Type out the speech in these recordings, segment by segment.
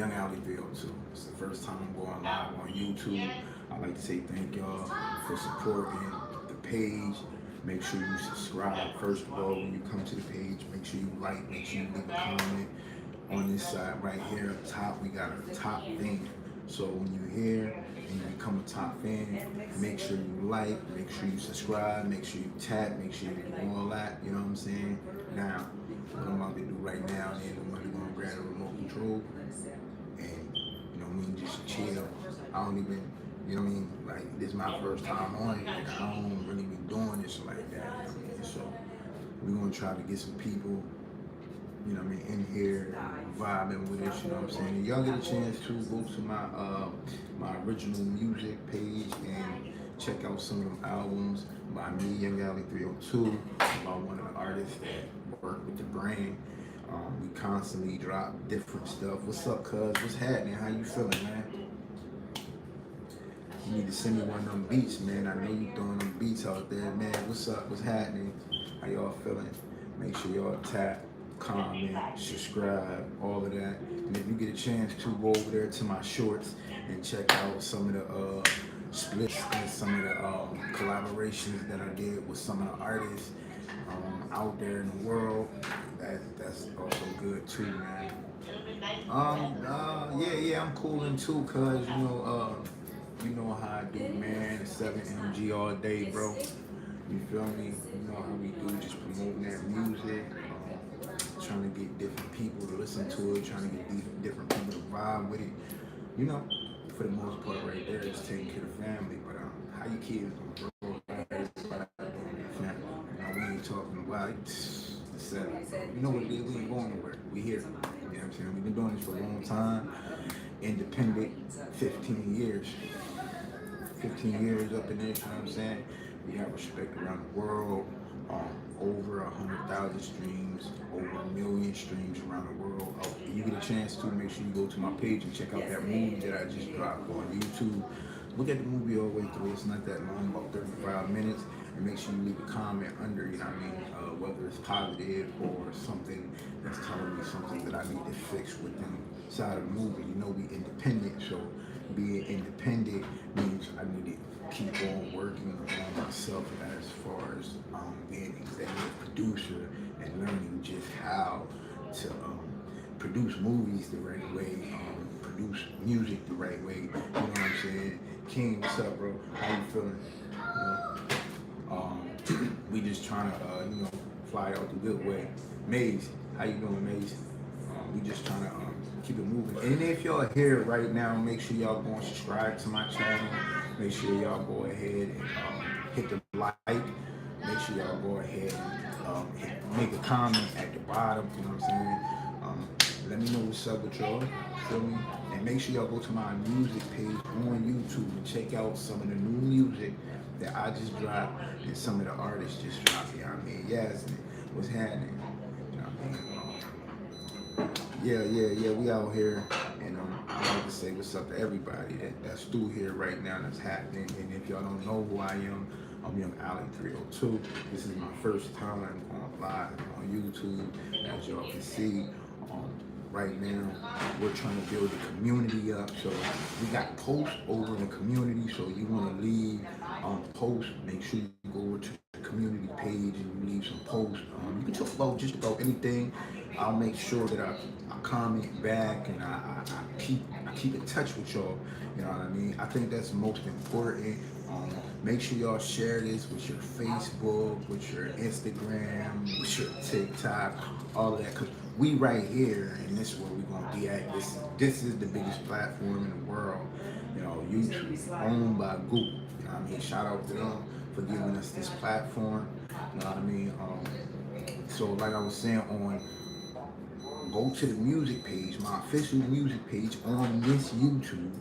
YUNGALY 302. It's the first time I'm going live on YouTube. I'd like to say thank y'all for supporting the page. Make sure you subscribe. First of all, when you come to the page, make sure you like, make sure you leave a comment. On this side right here up top, we got our top fan. So when you're here and you become a top fan, make sure you like, make sure you subscribe, make sure you tap, make sure you do all that. You know what I'm saying? Now, what I'm about to do right now is I'm gonna grab a remote control and just chill. I don't even, like this is my first time on it. Like I don't really be doing this like that. So we're gonna try to get some people, in here vibing with us, you know what I'm saying? And y'all get a chance to go to my original music page and check out some of them albums by me, YUNGALY 302, about one of the artists that work with the brand. We constantly drop different stuff. What's up, cuz? What's happening? How you feeling, man? You need to send me one of them beats, man. I know you throwing them beats out there, man. What's up? What's happening? How y'all feeling? Make sure y'all tap, comment, subscribe, all of that. And if you get a chance to go over there to my shorts and check out some of the splits and some of the collaborations that I did with some of the artists out there in the world, that's also good too, man. Yeah, I'm cooling too, cuz you know how I do, man. 7 energy all day, bro. You feel me? You know how we do, just promoting that music, trying to get different people to listen to it, trying to get different people to vibe with it. You know, for the most part, right there, it's taking care of the family. But how you kids doing, bro? Everybody doing their family. We ain't talking about it. You know what it is? We ain't going nowhere. We here. You know what I'm saying? We've been doing this for a long time. Independent, 15 years. 15 years up in there, you know what I'm saying? We have respect around the world. Over 100,000 streams, over 1,000,000 streams around the world. If you get a chance to, make sure you go to my page and check out that movie that I just dropped on YouTube. Look at the movie all the way through. It's not that long, about 35 minutes. And make sure you leave a comment under, you know what I mean? Whether it's positive or something that's telling me something that I need to fix within side of the movie. You know, we independent, so being independent means I need to keep on working on myself as far as being executive producer and learning just how to produce movies the right way, produce music the right way. You know what I'm saying? King, what's up, bro? How you feeling? We just trying to, fly out the good way. Maze, how you doing, Maze? We just trying to keep it moving. And if y'all here right now, make sure y'all go and subscribe to my channel. Make sure y'all go ahead and hit the like. Make sure y'all go ahead and make a comment at the bottom. You know what I'm saying? Let me know what's up with y'all. Feel me? And make sure y'all go to my music page on YouTube and check out some of the new music that I just dropped and some of the artists just dropped. You know what I mean? Yasmin, what's happening? You know what I mean? Yeah, we out here, and I like to say what's up to everybody that's through here right now that's happening. And if y'all don't know who I am, I'm YUNGALY 302. This is my first time going live on YouTube. As y'all can see, right now we're trying to build a community up. So we got posts over in the community. So you want to leave posts, make sure you go over to the community page and you leave some posts. You can talk about just about anything. I'll make sure that I comment back and I keep in touch with y'all. You know what I mean? I think that's most important. Make sure y'all share this with your Facebook, with your Instagram, with your TikTok, all of that. Cause we right here, and this is where we're gonna be at. This is the biggest platform in the world. You know, YouTube, owned by Google. You know what I mean? Shout out to them for giving us this platform. You know what I mean? So like I was saying, go to the music page, my official music page on this YouTube,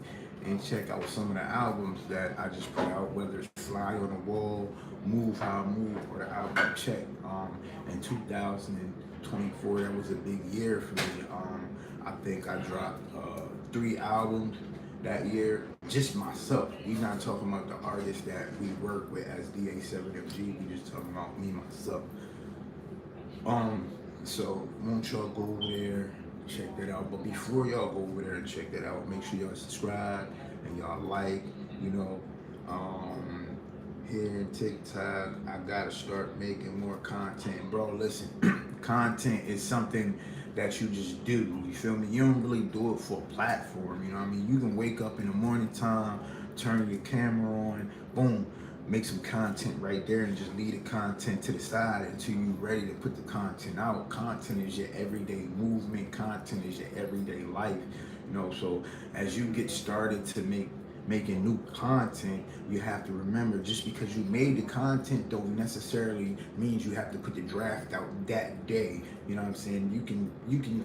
and check out some of the albums that I just put out, whether it's Fly on the Wall, Move How I Move, or the album Check. In 2024, that was a big year for me. I think I dropped 3 albums that year, just myself. We're not talking about the artists that we work with as DA7FG, we just talking about me, myself. So won't y'all go over there, check that out. But before y'all go over there and check that out, make sure y'all subscribe and y'all like, you know. Um, Here in TikTok, I gotta start making more content, bro. Listen, content is something that you just do. You feel me? You don't really do it for a platform. You know what I mean? You can wake up in the morning time, turn your camera on, boom, make some content right there, and just leave the content to the side until you're ready to put the content out. Content is your everyday movement. Content is your everyday life. You know, so as you get started to making new content, you have to remember, just because you made the content don't necessarily means you have to put the draft out that day. You know what I'm saying? You can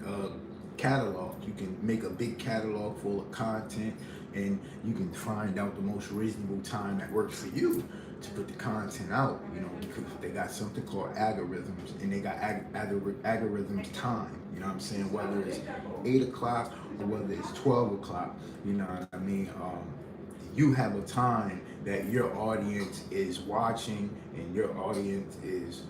catalog. You can make a big catalog full of content, and you can find out the most reasonable time that works for you to put the content out. You know, because they got something called algorithms, and they got algorithms time. You know what I'm saying? Whether it's 8 o'clock or whether it's 12 o'clock. You know what I mean? You have a time that your audience is watching, and your audience is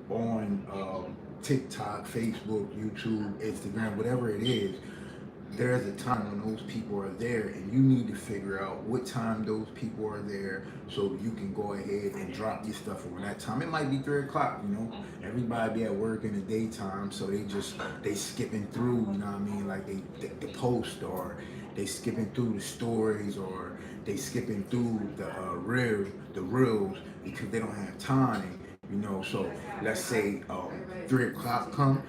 on TikTok, Facebook, YouTube, Instagram, whatever it is. There's a time when those people are there, and you need to figure out what time those people are there so you can go ahead and drop your stuff on that time. It might be 3 o'clock, you know. Everybody be at work in the daytime, so they skipping through, you know what I mean, like they post, or they skipping through the stories, or they skipping through the reels because they don't have time, you know. So let's say 3 o'clock come,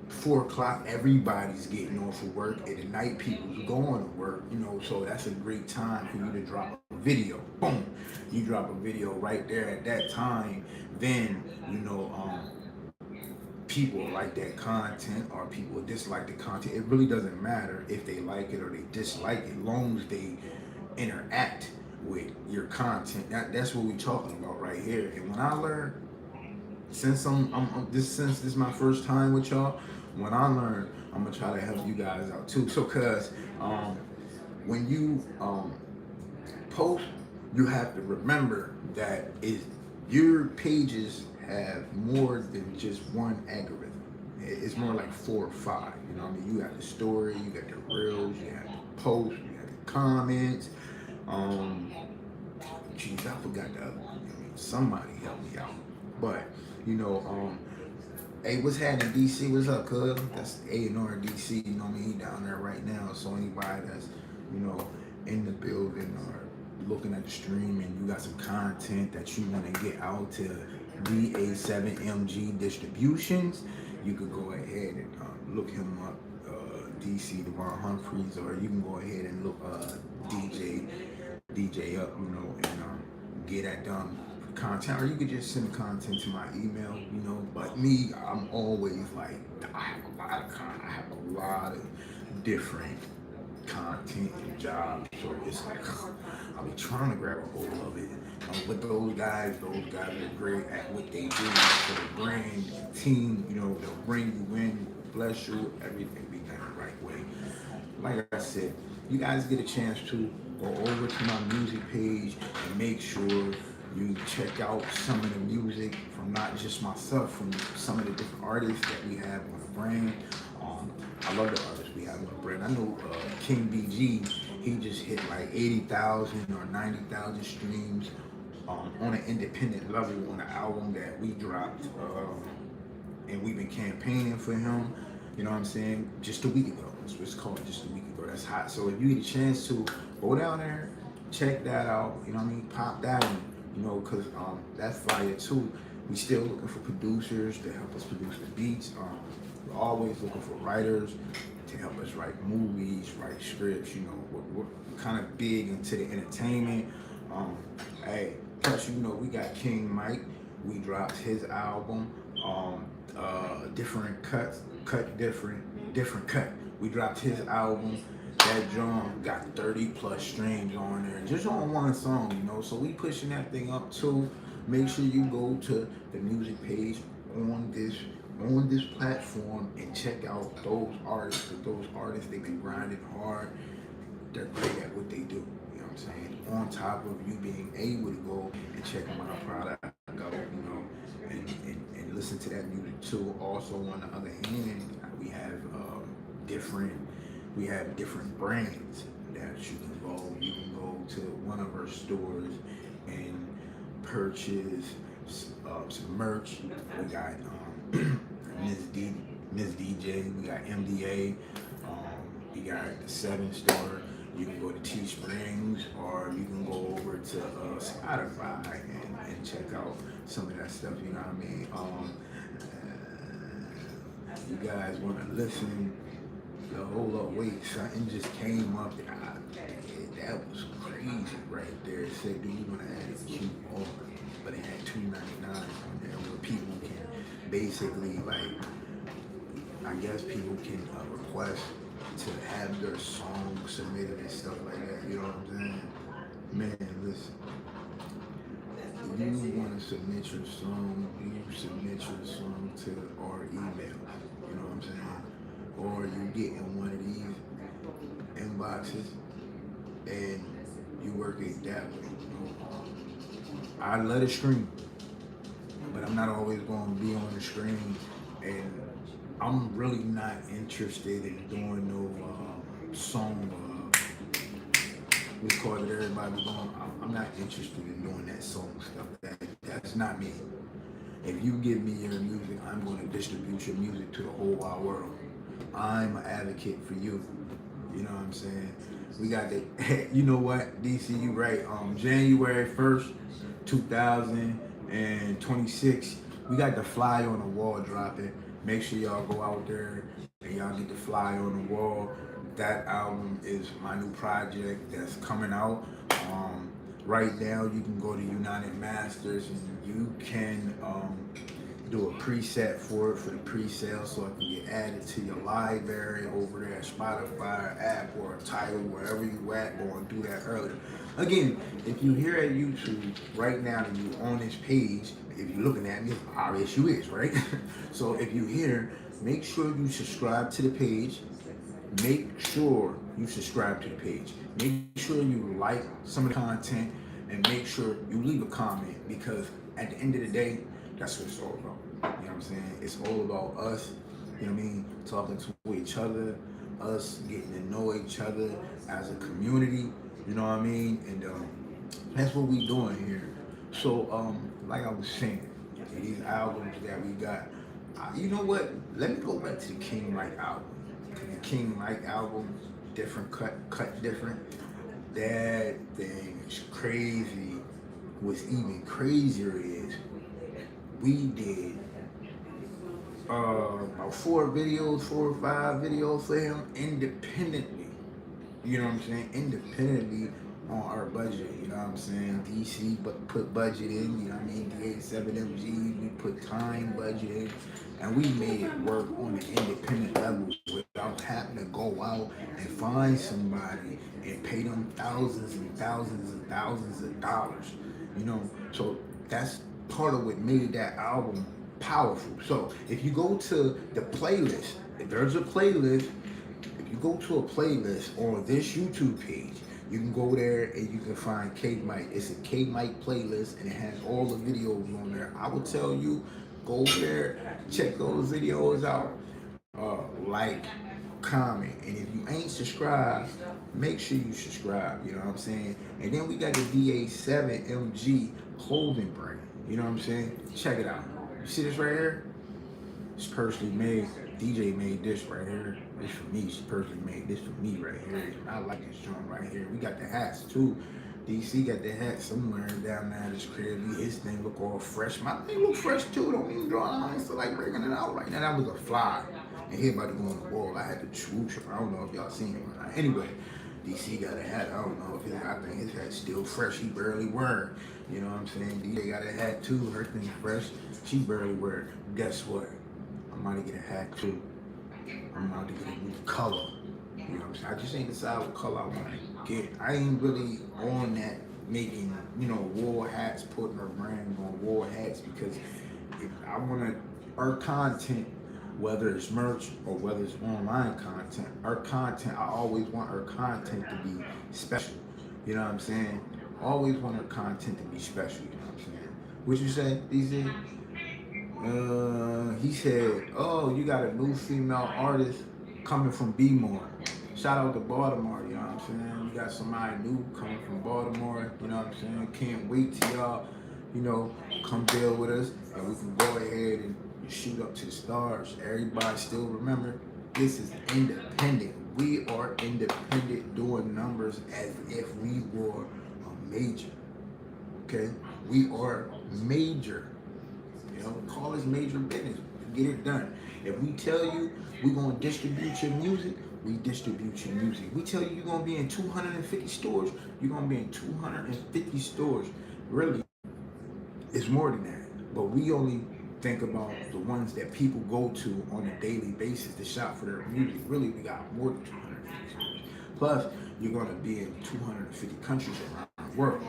4 o'clock, everybody's getting off of work, and at night people's going to work, you know, so that's a great time for you to drop a video. Boom, you drop a video right there at that time. Then, you know, people like that content or people dislike the content. It really doesn't matter if they like it or they dislike it, as long as they interact with your content. That's what we're talking about right here. And when I learned, since since this is my first time with y'all, when I learn, I'm gonna try to help you guys out too. So, cause when you post, you have to remember that your pages have more than just one algorithm. It's more like 4 or 5. You know what I mean? You got the story, you got the reels, you have the posts, you have the comments. Geez, I forgot the other one. I mean, somebody help me out. But you know, hey, what's happening, DC? What's up, cuz? That's A&R DC. You know what I mean? He down there right now. So anybody that's, you know, in the building or looking at the stream, and you got some content that you want to get out to DA7MG Distributions, you could go ahead and look him up, DC Devon Humphreys, or you can go ahead and look DJ up, you know, and get that done content, or you could just send content to my email, you know. But me, I'm always like, I have a lot of different content and jobs, so it's like I'll be trying to grab a hold of it. But those guys are great at what they do. So the brand, the team, you know, they'll bring you in, bless you, everything be done the right way. Like I said, you guys get a chance to go over to my music page and make sure you check out some of the music from not just myself, from some of the different artists that we have on the brand. I love the artists we have on the brand. I know King BG, he just hit like 80,000 or 90,000 streams on an independent level on the album that we dropped. And we've been campaigning for him, you know what I'm saying, just a week ago. That's what it's called, just a week ago. That's hot. So if you get a chance to go down there, check that out, you know what I mean, pop that in. You know, because that's fire too. We still looking for producers to help us produce the beats. We're always looking for writers to help us write movies, write scripts. You know, we're kind of big into the entertainment. Hey, plus, you know, we got King Mike. We dropped his album, different cut. We dropped his album. That drum got 30 plus streams on there, just on one song, you know. So we pushing that thing up too. Make sure you go to the music page on this platform and check out those artists. Cause those artists, they've been grinding hard. They're great at what they do. You know what I'm saying? On top of you being able to go and check them out, product out, you know, and listen to that music too. Also, on the other hand, we have we have different brands that you can go. You can go to one of our stores and purchase some merch. We got Miss D, Miss DJ. We got MDA. We got the 7 store. You can go to Teesprings, or you can go over to Spotify and check out some of that stuff. You know what I mean? You guys want to listen? Hold up, wait, something just came up. That was crazy right there. It said, do you want to add a cute offer? But it had $2.99 on there where people can basically, like, I guess people can request to have their song submitted and stuff like that. You know what I'm saying? Man, listen. If you want to submit your song, you submit your song to our email. You know what I'm saying? Or you get in one of these inboxes and you work it that way. I let it stream, but I'm not always going to be on the screen, and I'm really not interested in doing no song. We call it everybody going. I'm not interested in doing that song stuff. That's not me. If you give me your music, I'm going to distribute your music to the whole wide world. I'm an advocate for you. You know what I'm saying? We got the, you know what, DC, you right. January 1st, 2026, we got the fly on the wall dropping. Make sure y'all go out there and y'all get the fly on the wall. That album is my new project that's coming out. Right now, you can go to United Masters and you can do a preset for the pre-sale, so it can get added to your library over there at Spotify, app, or Tidal, wherever you at. Go and do that earlier. Again, if you here at YouTube right now and you on this page, if you're looking at me, obvious you is, right? So if you here, make sure you subscribe to the page. Make sure you subscribe to the page. Make sure you like some of the content, and make sure you leave a comment, because at the end of the day, that's what it's all about. You know what I'm saying? It's all about us, you know what I mean, talking to each other, us getting to know each other as a community, you know what I mean? And that's what we doing here. So, like I was saying, these albums that we got, you know what? Let me go back to the King Mike album. The King Mike album, different cut different. That thing is crazy. What's even crazier is we did about 4 or 5 videos for him independently. You know what I'm saying? Independently on our budget. You know what I'm saying? DC put budget in. You know what I mean? D87MG, we put time budget in, and we made it work on the independent level without having to go out and find somebody and pay them thousands and thousands and thousands of dollars. You know, so that's part of what made that album powerful. So if you go to the playlist, if there's a playlist, if you go to a playlist on this YouTube page, you can go there and you can find K Mike. It's a K Mike playlist, and it has all the videos on there. I would tell you, go there, check those videos out, like, comment, and if you ain't subscribed, make sure you subscribe. You know what I'm saying? And then we got the DA7MG clothing brand. You know what I'm saying? Check it out. You see this right here? It's personally made. DJ made this right here. This for me. She personally made this for me right here. I like this joint right here. We got the hats too. DC got the hat somewhere down there at his crib. His thing look all fresh. My thing look fresh too. Don't even draw lines. So like bringing it out right now. That was a fly. And he about to go on the wall. I had to swoosh him. I don't know if y'all seen him or not. Anyway, DC got a hat. I don't know if I think his hat's still fresh. He barely wear it. You know what I'm saying? DJ got a hat too. Her thing's fresh. She barely wear it. Guess what? I'm about to get a hat too. I'm about to get a new color. You know what I'm saying? I just ain't decided what color I want to get. I ain't really on that making, wool hats, putting our brand on wool hats, because if I want to, our content, whether it's merch or whether it's online content, I always want our content to be special. You know what I'm saying? I always want our content to be special. You know what I'm saying? What you say, DC? He said, oh, you got a new female artist. coming from B-More. Shout out to Baltimore, you know what I'm saying? You got somebody new coming from Baltimore, you know what I'm saying? Can't wait till y'all, you know, come build with us and we can go ahead and shoot up to the stars. Everybody still remember, this is independent. We are independent doing numbers as if we were a major, okay? We are major. You know, call us major business. Get it done. If we tell you we're gonna distribute your music, we distribute your music. We tell you you're gonna be in 250 stores, you're gonna be in 250 stores. Really, it's more than that. But we only think about the ones that people go to on a daily basis to shop for their music. Really, we got more than 250 stores. Plus, you're gonna be in 250 countries around the world.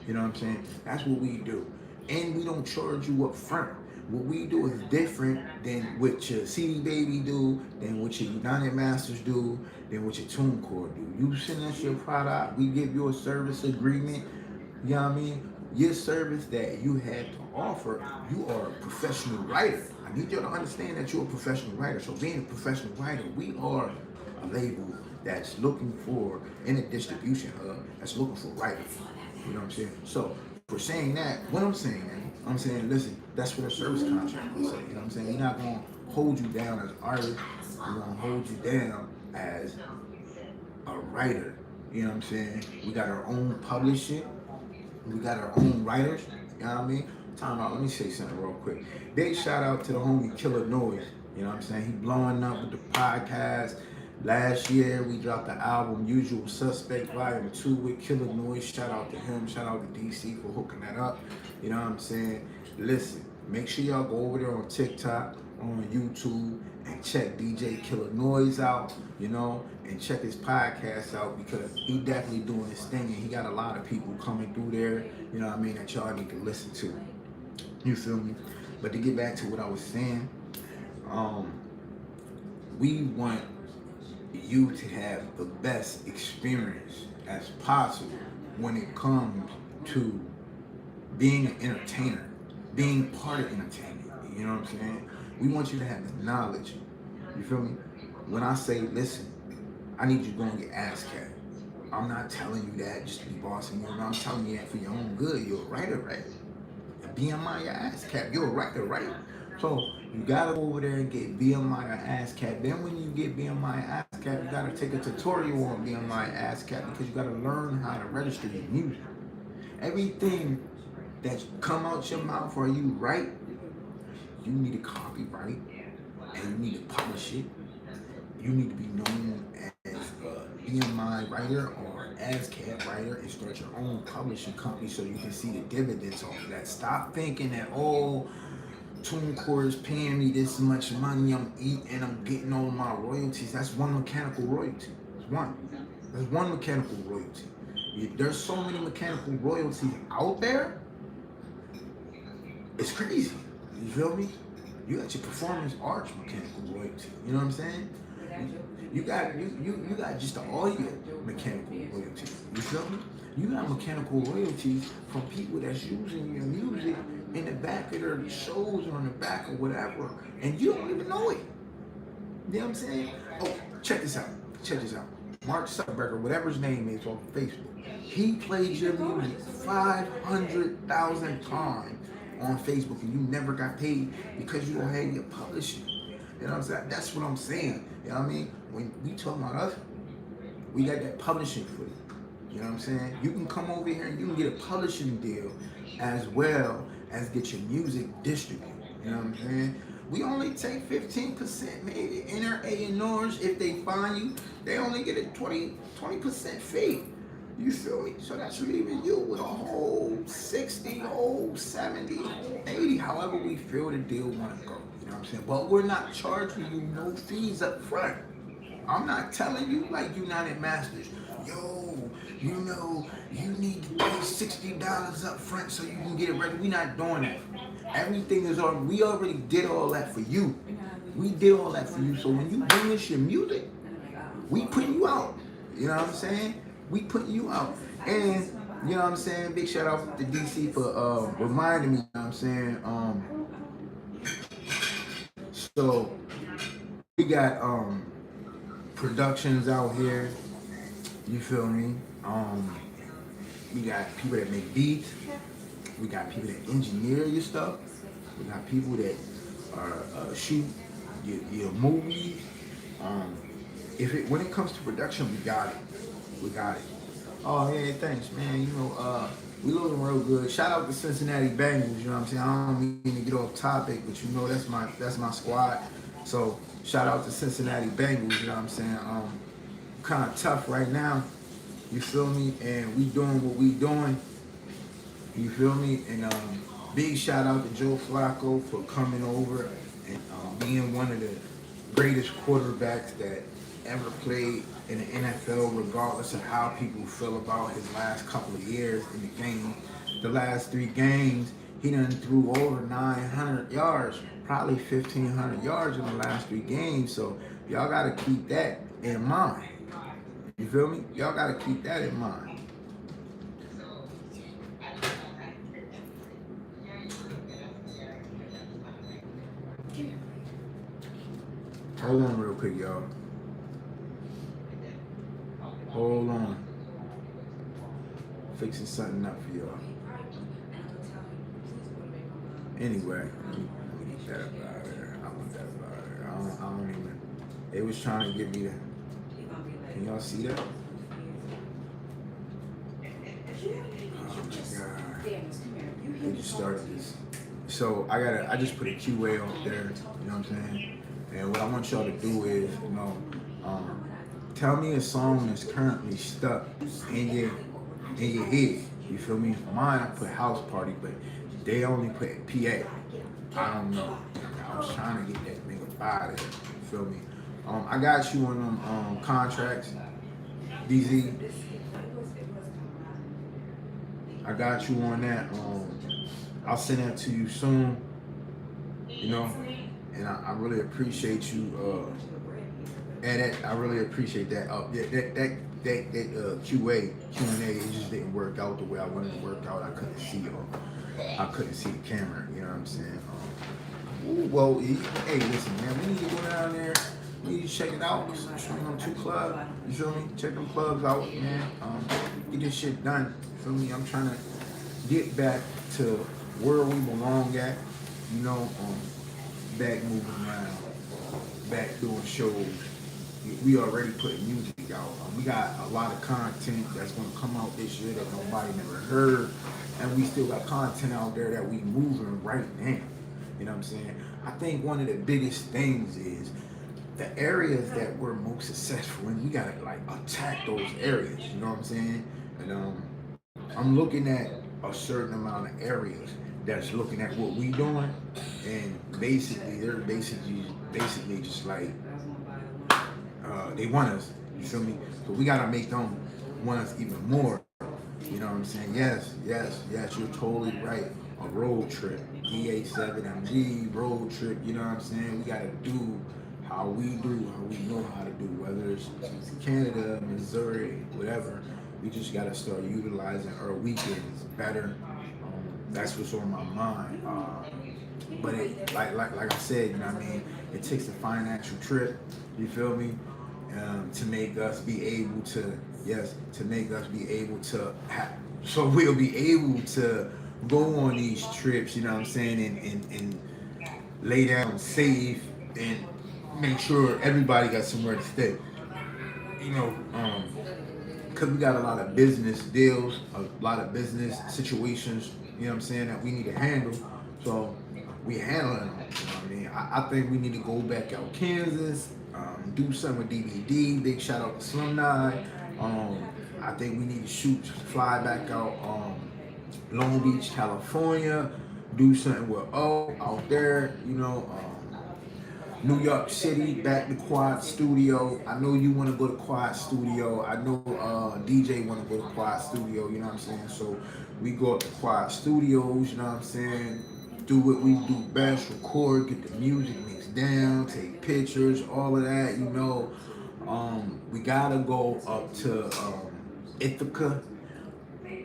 You know what I'm saying? That's what we do. And we don't charge you up front. What we do is different than what your CD Baby do, than what your United Masters do, than what your TuneCore do. You send us your product, we give you a service agreement, you know what I mean? Your service that you had to offer, you are a professional writer. I need you to understand that you're a professional writer. So being a professional writer, we are a label that's looking for, in a distribution hub, that's looking for writers. You know what I'm saying? So for saying that, what I'm saying, I'm saying, listen, that's what a service contract will say. You know what I'm saying? We're not gonna hold you down as an artist. We're gonna hold you down as a writer. You know what I'm saying? We got our own publishing. We got our own writers. You know what I mean? Time out. Let me say something real quick. Big shout out to the homie Killer Noise. You know what I'm saying? He blowing up with the podcast. Last year, we dropped the album Usual Suspect Volume 2 with Killer Noise. Shout out to him. Shout out to DC for hooking that up. You know what I'm saying? Listen, make sure y'all go over there on TikTok, on YouTube, and check DJ Killer Noise out, you know, and check his podcast out because he definitely doing his thing and he got a lot of people coming through there, you know what I mean, that y'all need to listen to. You feel me? But to get back to what I was saying, we want you to have the best experience as possible when it comes to being an entertainer, being part of entertainment. You know what I'm saying? We want you to have the knowledge. You feel me? When I say, listen, I need you to go and get ass cat. I'm not telling you that just to be bossing you. I'm telling you that for your own good. You're a writer, right? BMI your ass cap. You're a writer, right? So you gotta go over there and get BMI or ass cap. Then when you get BMI ass cap, you gotta take a tutorial on BMI ass cap because you gotta learn how to register your music. Everything that come out your mouth or you write, you need to copyright and you need to publish it. You need to be known as a BMI writer or ASCAP writer and start your own publishing company so you can see the dividends off of that. Stop thinking that, oh, TuneCore is paying me this much money, I'm eating, and I'm getting all my royalties. That's one mechanical royalty. That's one mechanical royalty. There's so many mechanical royalties out there. It's crazy. You feel me? You got your performance arts mechanical royalty. You know what I'm saying? You got just the audio mechanical royalties. You feel me? You got mechanical royalties from people that's using your music in the back of their shows or in the back of whatever, and you don't even know it. You know what I'm saying? Oh, check this out. Check this out. Mark Zuckerberg, whatever his name is on Facebook, he played your music 500,000 times on Facebook, and you never got paid because you don't have your publishing. You know what I'm saying? That's what I'm saying. You know what I mean? When we talk about us, we got that publishing for you. You know what I'm saying? You can come over here and you can get a publishing deal as well as get your music distributed. You know what I'm saying? We only take 15% maybe in our A&Rs. If they find you, they only get a 20% fee. You feel me? So that's leaving you with a whole 60, whole 70, whole 80, however we feel the deal want to go. You know what I'm saying? But we're not charging you no fees up front. I'm not telling you like United Masters, yo, you know, you need to pay $60 up front so you can get it ready. We're not doing that. Everything is on, we already did all that for you. We did all that for you. So when you bring us your music, we putting you out. You know what I'm saying? We putting you out. And, you know what I'm saying? Big shout out to DC for reminding me, you know what I'm saying? So we got productions out here. You feel me? We got people that make beats. We got people that engineer your stuff. We got people that shoot your movies. Um, when it comes to production, we got it. We got it. Oh yeah, thanks, man. We looking real good. Shout out to Cincinnati Bengals. You know what I'm saying? I don't mean to get off topic, but that's my squad. So shout out to Cincinnati Bengals. You know what I'm saying? Kind of tough right now. You feel me? And we doing what we doing. You feel me? And big shout out to Joe Flacco for coming over and being one of the greatest quarterbacks that ever played in the NFL, regardless of how people feel about his last couple of years in the game. The last 3 games, he done threw over 900 yards, probably 1,500 yards in the last 3 games. So y'all got to keep that in mind. You feel me? Y'all got to keep that in mind. Hold on real quick, y'all. Hold on. Fixing something up for y'all. Anyway, let me get that up out of there. I want that up out of there. I don't even. They was trying to get me to. Can y'all see that? Oh my God. They just started this. So I just put a QA up there. You know what I'm saying? And what I want y'all to do is, tell me a song that's currently stuck in your head. You feel me? For mine, I put House Party, but they only put PA. I don't know. I was trying to get that nigga out of there. You feel me? I got you on them contracts, DZ. I got you on that. I'll send that to you soon. And I really appreciate you. I really appreciate that. That Q&A, it just didn't work out the way I wanted it to work out. I couldn't see I couldn't see the camera. You know what I'm saying? Hey, listen, man, we need to go down there. We need to check it out. Swing on 2 clubs. You feel me? Check them clubs out, man. Get this shit done. You feel me? I'm trying to get back to where we belong at. Back moving around, back doing shows. We already put music out. We got a lot of content that's going to come out this year that nobody never heard, and we still got content out there that we moving right now. You know what I'm saying? I think one of the biggest things is the areas that we're most successful in. We gotta attack those areas. You know what I'm saying? And I'm looking at a certain amount of areas that's looking at what we doing, and basically they're basically just like they want us. You feel me? So we gotta make them want us even more. You know what I'm saying? Yes, you're totally right. A road trip, DA7MG road trip. You know what I'm saying? We gotta do how we know how to do, whether it's Canada, Missouri, whatever. We just gotta start utilizing our weekends better. That's what's on my mind. But it, like I said, you know what I mean? It takes a financial trip, you feel me? To make us be able to, so we'll be able to go on these trips, you know what I'm saying, and lay down safe and make sure everybody got somewhere to stay. Because we got a lot of business deals, a lot of business situations, you know what I'm saying, that we need to handle. So we handling them. You know what I mean? I think we need to go back out Kansas, do something with DVD. Big shout out to Slumknot. I think we need to fly back out Long Beach, California, do something with out there, New York City, back to Quad Studio. I know you want to go to Quad Studio. I know DJ want to go to Quad Studio, you know what I'm saying? So we go up to Quad Studios, you know what I'm saying? Do what we do best, record, get the music mixed down, take pictures, all of that, We gotta go up to Ithaca.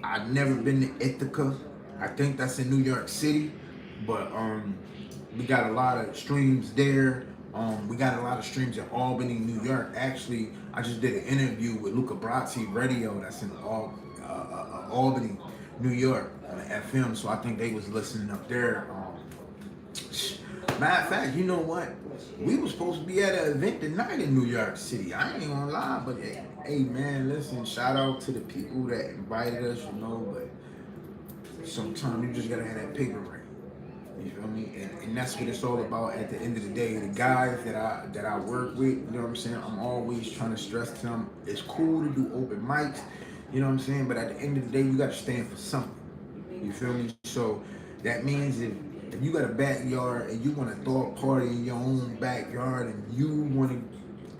I've never been to Ithaca. I think that's in New York City, but we got a lot of streams there. We got a lot of streams in Albany, New York. Actually, I just did an interview with Luca Brasi Radio that's in Albany, New York on the FM. So I think they was listening up there. Matter of fact, you know what? We was supposed to be at an event tonight in New York City. I ain't gonna lie, but hey man, listen, shout out to the people that invited us, you know, but sometimes you just gotta have that paper right. You feel me? And that's what it's all about at the end of the day. The guys that I work with, you know what I'm saying? I'm always trying to stress to them, it's cool to do open mics, you know what I'm saying? But at the end of the day, you gotta stand for something. You feel me? So that means if you got a backyard and you want to throw a party in your own backyard and you want to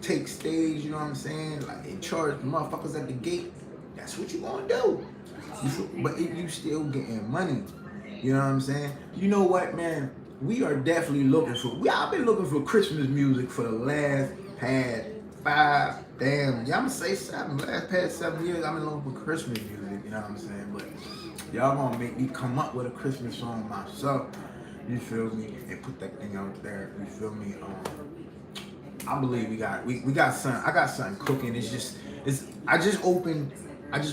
take stage, you know what I'm saying? Like, and charge the motherfuckers at the gate, that's what you gonna do. But if you still getting money, you know what I'm saying? You know what, man? We are definitely looking for, I've been looking for Christmas music for the last past past 7 years, I've been looking for Christmas music, you know what I'm saying? But y'all gonna make me come up with a Christmas song myself, you feel me? And put that thing out there, you feel me? I believe we got something. I got something cooking. I just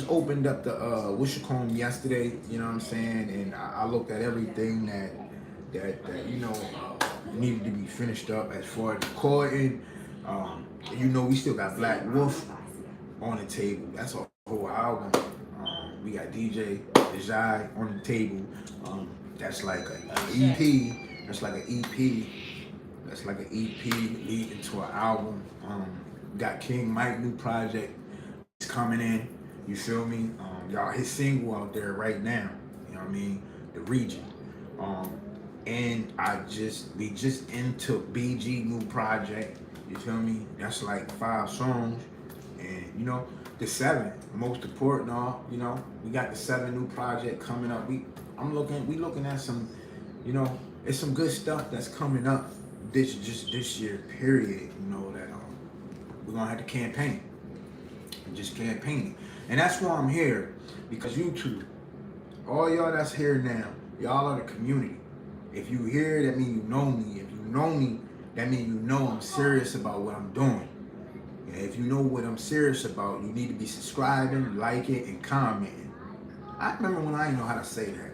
opened up the yesterday, you know what I'm saying? And I looked at everything that you know needed to be finished up as far as recording. You know, we still got Black Wolf on the table. That's a whole album. We got DJ Jai on the table. That's like an EP. That's like an EP. That's like an EP leading to an album. Got King Mike new project is coming in. You feel me? Y'all, his single out there right now. You know what I mean? The Region. And we just into BG new project. You feel me? That's like 5 songs. And you know, the 7, most important, you know, we got the 7 new project coming up. We looking at some, you know, it's some good stuff that's coming up this year, period. You know, that we're gonna have to campaign. Just campaigning. And that's why I'm here, because YouTube, all y'all that's here now, y'all are the community. If you here, that means you know me. If you know me, that means you know I'm serious about what I'm doing. And if you know what I'm serious about, you need to be subscribing, liking, and commenting. I remember when I didn't know how to say that.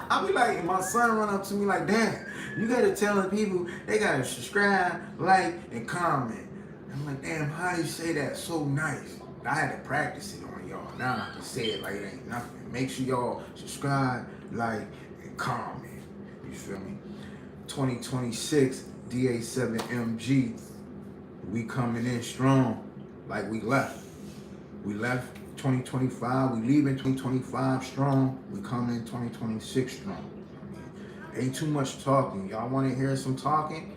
I be like, my son run up to me like, Dad, you gotta tell the people they gotta subscribe, like, and comment. I'm like, damn, how you say that so nice? I had to practice it on y'all. Now I can say it like it ain't nothing. Make sure y'all subscribe, like, and comment. You feel me? 2026 DA7MG. We coming in strong like we left. We left 2025. We leaving 2025 strong. We coming in 2026 strong. Ain't too much talking. Y'all want to hear some talking?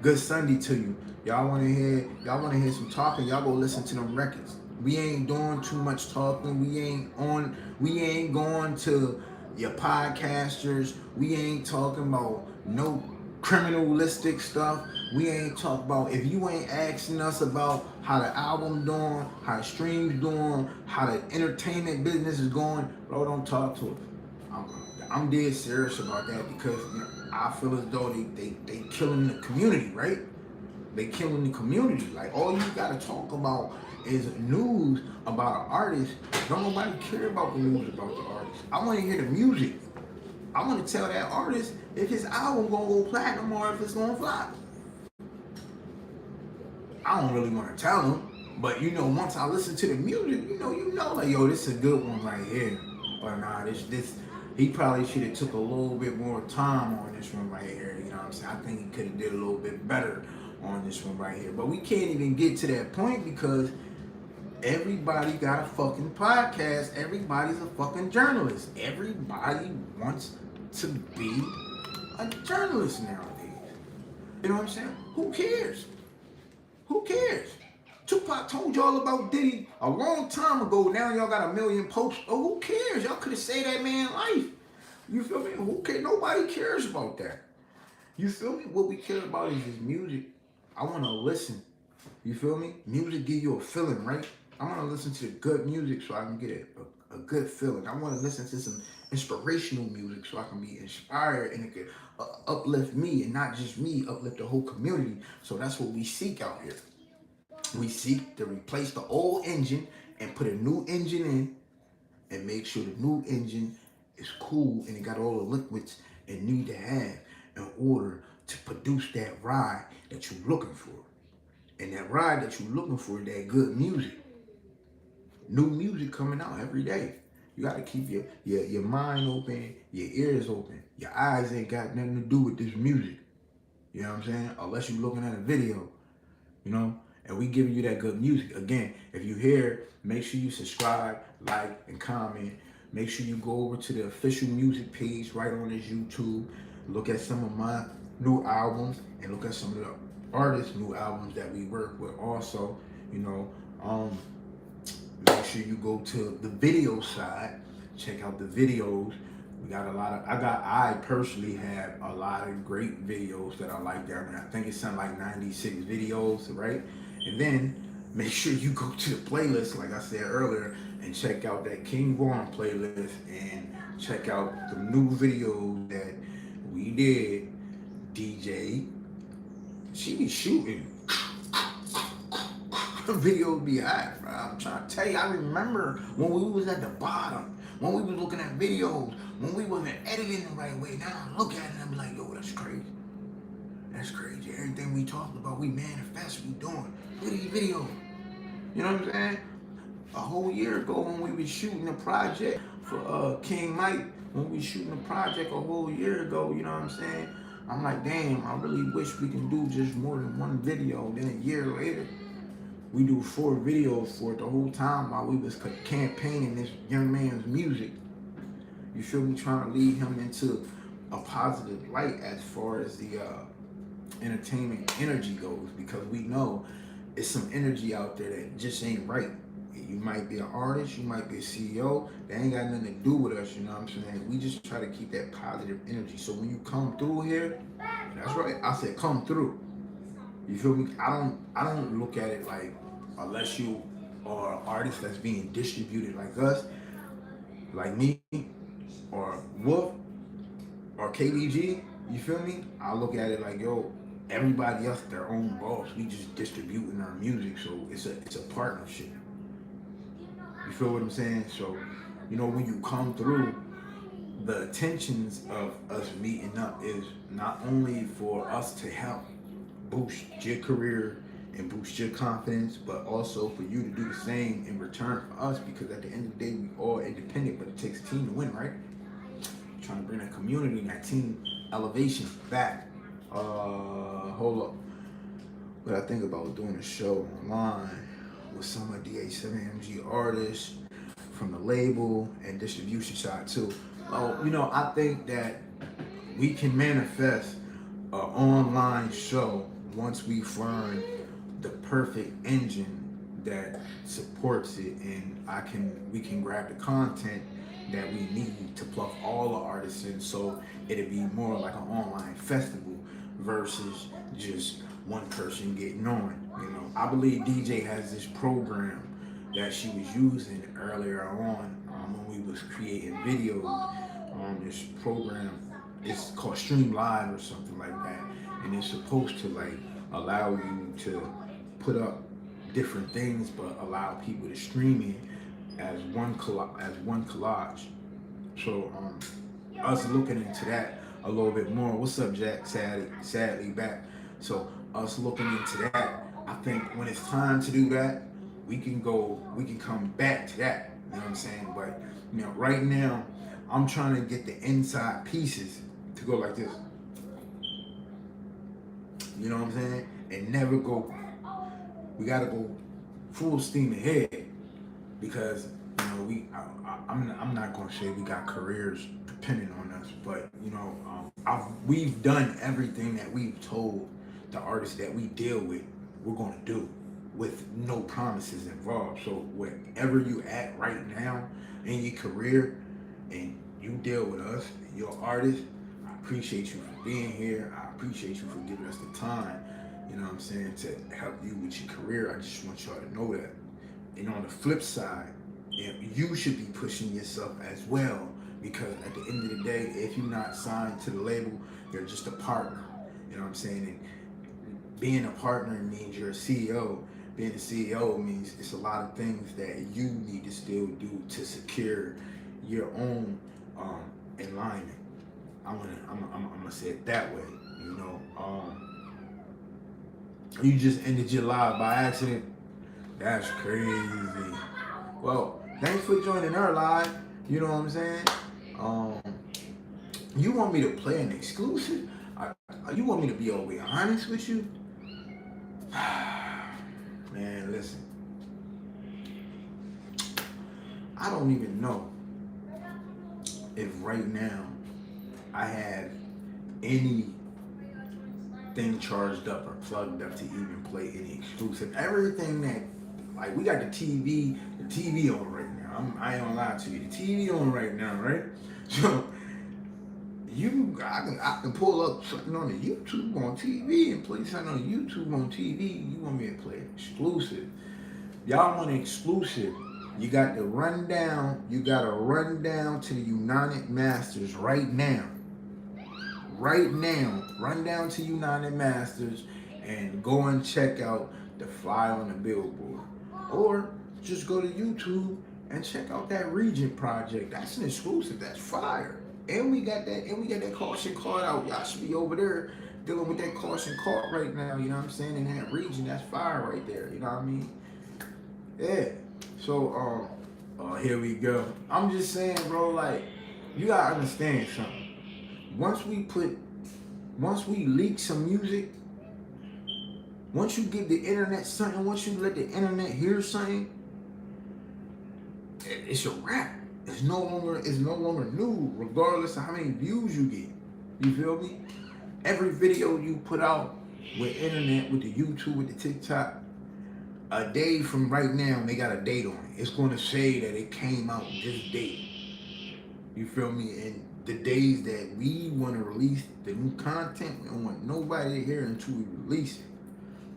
Good Sunday to you. Y'all want to hear some talking? Y'all go listen to them records. We ain't doing too much talking. We ain't going to your podcasters. We ain't talking about no criminalistic stuff. We ain't talking about, if you ain't asking us about how the album doing, how the streams doing, how the entertainment business is going, bro, don't talk to us. I'm dead serious about that, because you know, I feel as though they killing the community, right? They killing the community. Like, all you gotta talk about is news about an artist. Don't nobody care about the news about the artist. I want to hear the music. I want to tell that artist if his album gonna go platinum or if it's gonna flop. I don't really want to tell him, but you know, once I listen to the music, you know, like, yo, this is a good one right here. Or nah, this. He probably should have took a little bit more time on this one right here. You know what I'm saying? I think he could have did a little bit better on this one right here. But we can't even get to that point because everybody got a fucking podcast. Everybody's a fucking journalist. Everybody wants to be a journalist nowadays. You know what I'm saying? Who cares? Who cares? Tupac told y'all about Diddy a long time ago. Now y'all got a million posts. Oh, who cares? Y'all could have saved that man's life. You feel me? Who cares? Nobody cares about that. You feel me? What we care about is his music. I want to listen. You feel me? Music give you a feeling, right? I want to listen to the good music so I can get a a good feeling. I want to listen to some inspirational music so I can be inspired and it could uplift me and not just me, uplift the whole community. So that's what we seek out here. We seek to replace the old engine and put a new engine in and make sure the new engine is cool and it got all the liquids it need to have in order to produce that ride that you're looking for. And that ride that you're looking for, that good music. New music coming out every day. You got to keep your mind open, your ears open. Your eyes ain't got nothing to do with this music. You know what I'm saying? Unless you're looking at a video, you know? And we giving you that good music. Again, if you hear, make sure you subscribe, like, and comment. Make sure you go over to the official music page right on this YouTube. Look at some of my new albums and look at some of the artists' new albums that we work with also. You know, make sure you go to the video side, check out the videos. We got a lot of, I personally have a lot of great videos that I like down there. I think it's something like 96 videos, right? And then make sure you go to the playlist, like I said earlier, and check out that King Vaughn playlist and check out the new videos that we did. DJ, she be shooting. Video be hot, bro. I'm trying to tell you, I remember when we was at the bottom, when we was looking at videos, when we wasn't editing the right way. Now I look at it and I'm like, yo, that's crazy. That's crazy. Everything we talked about, we manifest, we doing. Look at these videos. You know what I'm saying? A whole year ago when we was shooting the project for King Mike, when we was shooting the project a whole year ago, you know what I'm saying? I'm like, damn, I really wish we can do just more than one video. Then a year later, we do 4 videos for it the whole time while we was campaigning this young man's music. You feel me? Trying to lead him into a positive light as far as the entertainment energy goes, because we know it's some energy out there that just ain't right. You might be an artist, you might be a CEO, that ain't got nothing to do with us, you know what I'm saying? We just try to keep that positive energy. So when you come through here, that's right, I said come through. You feel me? I don't look at it like, unless you are an artist that's being distributed like us, like me, or Wolf, or KDG, you feel me? I look at it like, yo, everybody else their own boss. We just distributing our music, so it's a partnership. You feel what I'm saying? So, you know, when you come through, the intentions of us meeting up is not only for us to help boost your career and boost your confidence, but also for you to do the same in return for us, because at the end of the day, we all independent, but it takes a team to win, right? Trying to bring that community and that team elevation back. Hold up. But I think about doing a show online with some of the DH7MG artists from the label and distribution side too. You know, I think that we can manifest an online show once we find the perfect engine that supports it, and we can grab the content that we need to plug all the artists in, so it'd be more like an online festival versus just one person getting on. You know, I believe DJ has this program that she was using earlier on when we was creating videos. This program, it's called Stream Live or something like that, and it's supposed to like allow you to put up different things, but allow people to stream it as one collage. So us looking into that a little bit more. What's up, Jack? Sadly back. So us looking into that, I think when it's time to do that, we can come back to that. You know what I'm saying? But you know, right now, I'm trying to get the inside pieces to go like this. You know what I'm saying? And never go. We gotta go full steam ahead, because you know I'm not gonna say we got careers dependent on us, but you know we've done everything that we've told the artists that we deal with we're gonna do, with no promises involved. So wherever you at right now in your career and you deal with us, your artist, I appreciate you for being here. I appreciate you for giving us the time, you know what I'm saying, to help you with your career. I just want y'all to know that. And on the flip side, you should be pushing yourself as well, because at the end of the day, if you're not signed to the label, you're just a partner. You know what I'm saying? And being a partner means you're a CEO. Being a CEO means it's a lot of things that you need to still do to secure your own alignment. I'm gonna say it that way. You know, you just ended your live by accident. That's crazy. Well, thanks for joining our live. You know what I'm saying? Um, you want me to play an exclusive? You want me to be all the way honest with you? Man, listen. I don't even know if right now I have anything charged up or plugged up to even play any exclusive. Everything that, like, we got the TV on right now. I ain't gonna lie to you. The TV on right now, right? So I can pull up something on the YouTube on TV and play something on YouTube on TV. You want me to play an exclusive? Y'all want an exclusive? You got to run down. You got to run down to the United Masters right now. Right now, run down to United Masters and go and check out the fly on the billboard, or just go to YouTube and check out that Regent project. That's an exclusive. That's fire. And we got that caution card out. Y'all should be over there dealing with that caution card right now. You know what I'm saying? In that region, that's fire right there. You know what I mean? Yeah. So here we go. I'm just saying, bro. Like, you gotta understand something. Once we leak some music, once you give the internet something, once you let the internet hear something, it's a wrap. It's no longer new, regardless of how many views you get. You feel me? Every video you put out with internet, with the YouTube, with the TikTok, a day from right now, they got a date on it. It's going to say that it came out this date. You feel me? And the days that we want to release the new content, we don't want nobody to hear until we release it.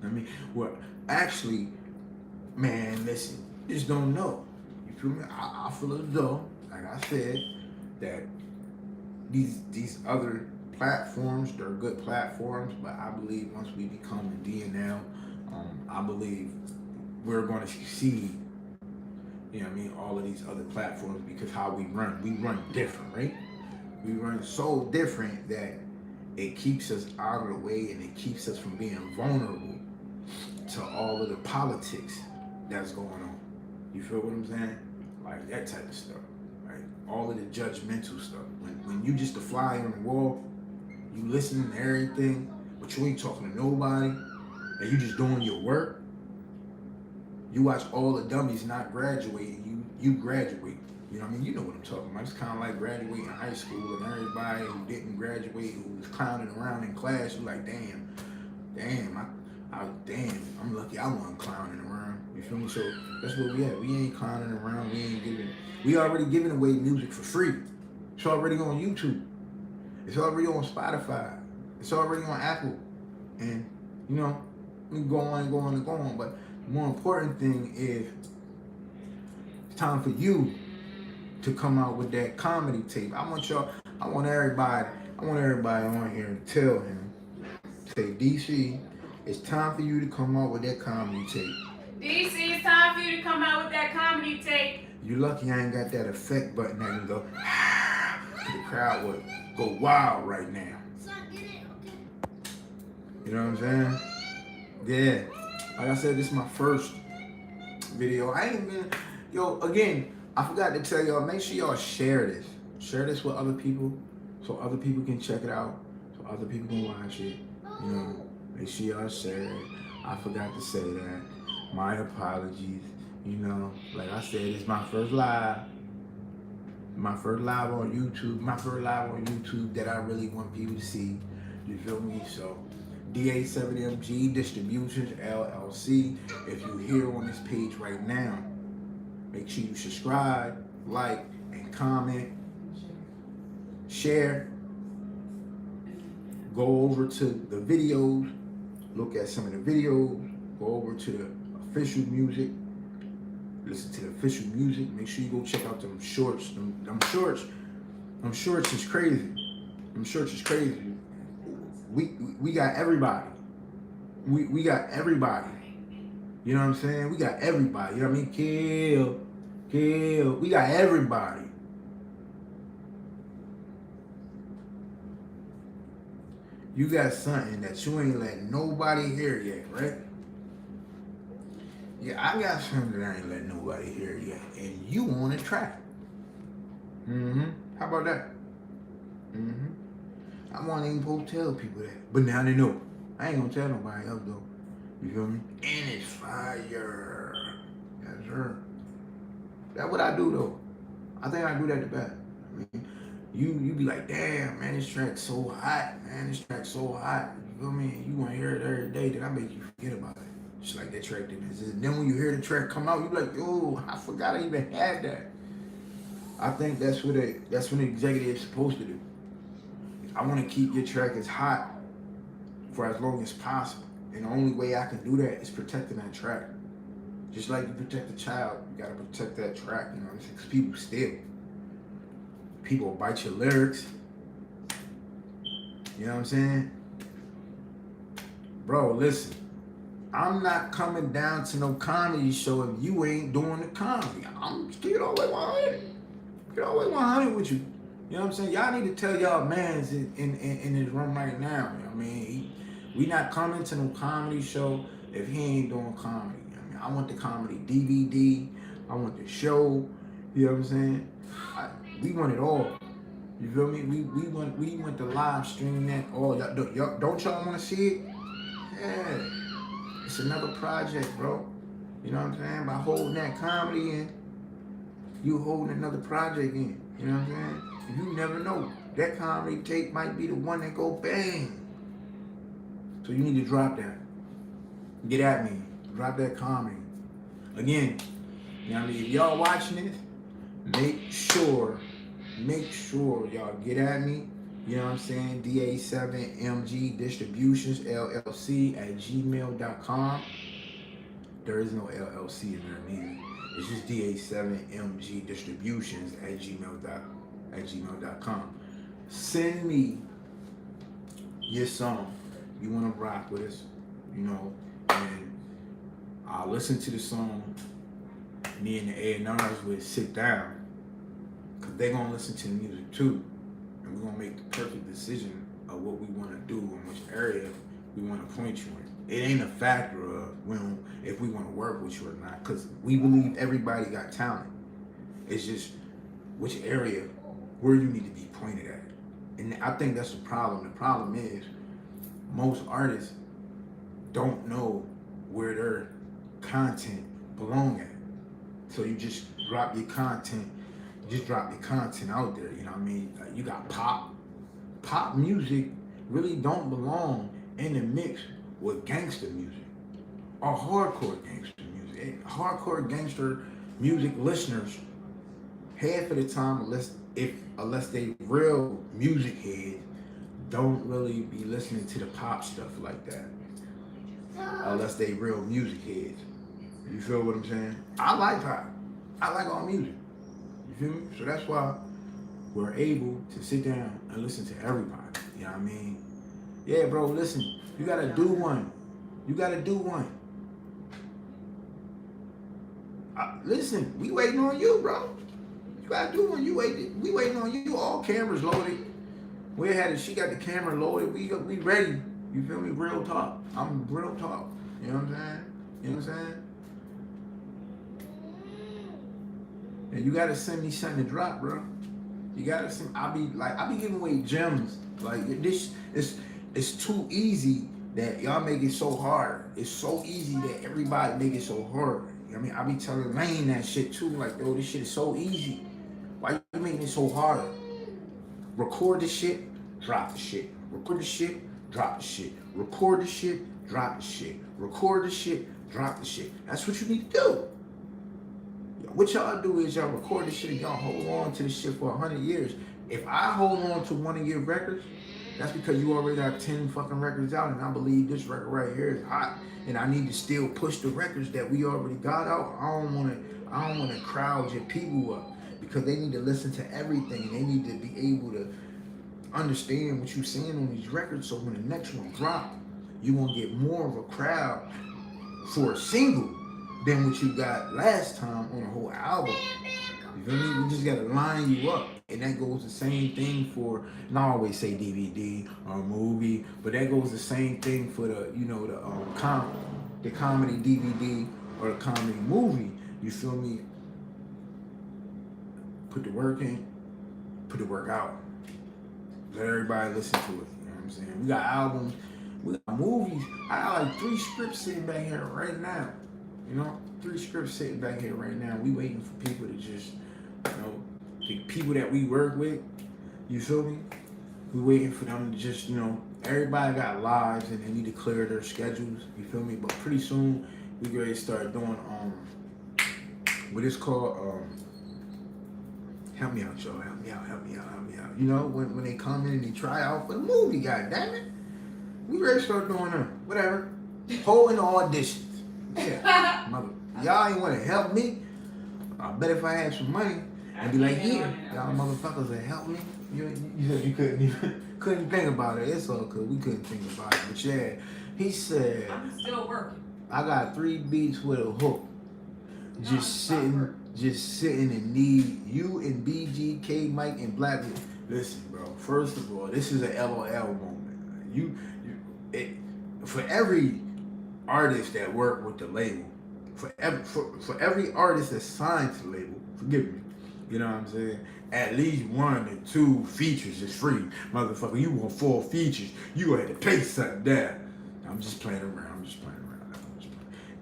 I mean, well, actually, man, listen, just don't know. You feel me? I feel as though, like I said, that these other platforms, they're good platforms, but I believe once we become the DNL, I believe we're going to succeed. You know what I mean? All of these other platforms, because how we run different, right? We run so different that it keeps us out of the way, and it keeps us from being vulnerable to all of the politics that's going on. You feel what I'm saying? Like that type of stuff, right? All of the judgmental stuff. When you just a fly on the wall, you listening to everything, but you ain't talking to nobody, and you just doing your work. You watch all the dummies not graduating, you graduate. You know what I mean? You know what I'm talking about. It's kind of like graduating high school, and everybody who didn't graduate, who was clowning around in class, you're like, damn, I'm lucky I wasn't clowning around. You feel me? So that's what we at. We ain't clowning around. We already giving away music for free. It's already on YouTube. It's already on Spotify. It's already on Apple. And, you know, we can go on and go on and go on. But the more important thing is it's time for you to come out with that comedy tape. I want everybody on here to tell him, say, DC, it's time for you to come out with that comedy tape. DC, it's time for you to come out with that comedy tape. You lucky I ain't got that effect button that can go, the crowd would go wild right now. You know what I'm saying? Yeah. Like I said, this is my first video. Again, I forgot to tell y'all, make sure y'all share this. Share this with other people so other people can check it out, so other people can watch it. You know, make sure y'all share it. I forgot to say that. My apologies. You know, like I said, it's my first live. My first live on YouTube. My first live on YouTube that I really want people to see. You feel me? So, DA7MG Distributions LLC. If you're here on this page right now, make sure you subscribe, like, and comment. Share. Go over to the videos. Look at some of the videos. Go over to the official music. Listen to the official music. Make sure you go check out them shorts. Them shorts is crazy. Them shorts is crazy. We got everybody. We got everybody. You know what I'm saying? We got everybody. You know what I mean? Kill. We got everybody. You got something that you ain't let nobody hear yet, right? Yeah, I got something that I ain't let nobody hear yet, and you on the track. How about that? I won't even supposed to tell people that, but now they know. I ain't gonna tell nobody else though. You feel me? And it's fire. Yes, sir. That's what I do though. I think I do that the best. I mean, you be like, damn, man, this track's so hot, man. This track's so hot. You feel me? You want to hear it every day, then I make you forget about it. Just like that track did. Then when you hear the track come out, you be like, yo, I forgot I even had that. I think that's what an executive is supposed to do. I want to keep your track as hot for as long as possible. And the only way I can do that is protecting that track. Just like you protect the child, you gotta protect that track, you know, because people steal. People bite your lyrics. You know what I'm saying? Bro, listen. I'm not coming down to no comedy show if you ain't doing the comedy. I'm get all the way 100. Get all the way 100 with you. You know what I'm saying? Y'all need to tell y'all mans in this room right now. You know what I mean? We not coming to no comedy show if he ain't doing comedy. You know what I mean? I want the comedy DVD. I want the show. You know what I'm saying? We want it all. You feel me? We want the live stream that all. Don't y'all want to see it? Yeah. It's another project, bro. You know what I'm saying? By holding that comedy in, you holding another project in. You know what I'm saying? You never know. That comedy tape might be the one that go bang. So you need to drop that. Get at me. Drop that comedy. Again, you know what I mean? If y'all watching this, make sure y'all get at me. You know what I'm saying? DA7MG Distributions LLC at gmail.com. There is no LLC in there neither. It's just DA7MG Distributions at gmail.com. Send me your song. You want to rock with us, you know, and I'll listen to the song. Me and the A&Rs will sit down, because they're going to listen to the music too. And we're going to make the perfect decision of what we want to do and which area we want to point you in. It ain't a factor of if we want to work with you or not, because we believe everybody got talent. It's just which area, where you need to be pointed at. And I think that's the problem. The problem is most artists don't know where their content belong at. So you just drop your content. Out there, you know what I mean? Like you got pop music really don't belong in the mix with gangster music or hardcore gangster music. Hardcore gangster music listeners, half of the time, unless they real music heads, don't really be listening to the pop stuff like that. Unless they real music heads. You feel what I'm saying? I like pop. I like all music. You feel me? So that's why we're able to sit down and listen to everybody. You know what I mean? Yeah, bro, listen. You gotta do one. Listen, we waiting on you, bro. You gotta do one. We waiting on you. All cameras loaded. She got the camera loaded. We ready. You feel me? Real talk. I'm real talk. You know what I'm saying? And you gotta send me something to drop, bro. You gotta send. I be giving away gems. Like this, it's too easy that y'all make it so hard. It's so easy that everybody make it so hard. You know what I mean? I be telling Lane that shit too. Like, yo, this shit is so easy. Why you making it so hard? Record the shit, drop the shit. Record the shit, drop the shit. Record the shit, drop the shit. Record the shit, drop the shit. That's what you need to do. What y'all do is y'all record this shit and y'all hold on to this shit for 100 years. If I hold on to one of your records, that's because you already got 10 fucking records out, and I believe this record right here is hot, and I need to still push the records that we already got out. I I don't want to crowd your people up because they need to listen to everything. They need to be able to understand what you're saying on these records. So when the next one drop, you gonna get more of a crowd for a single than what you got last time on a whole album. You feel me? We just gotta line you up. And that goes the same thing for, and I always say DVD or movie, but that goes the same thing for the, the comedy DVD or the comedy movie. You feel me? Put the work in, put the work out. Let everybody listen to it. You know what I'm saying? We got albums, we got movies. I got like 3 scripts sitting back here right now. 3 scripts sitting back here right now. We waiting for people to just, the people that we work with, you feel me? We waiting for them to just, everybody got lives and they need to clear their schedules, you feel me? But pretty soon, we ready to start doing, what it's called, help me out, y'all, help me out. When they come in and they try out for the movie, goddammit. We ready to start doing them, whatever. Holding auditions. Yeah, mother. Y'all ain't want to help me. I bet if I had some money, I'd be like, here, y'all motherfuckers that help me. You couldn't think about it. It's all good. We couldn't think about it. But yeah, he said, I'm still working. I got 3 beats with a hook. Just sitting and need you and BG, K, Mike, and Black. Listen, bro. First of all, this is an LOL moment. For every artist that work with the label, for every artist that's signed to the label, forgive me, you know what I'm saying? At least 1 or 2 features is free, motherfucker. You want 4 features, you gonna have to pay something down. I'm just playing around.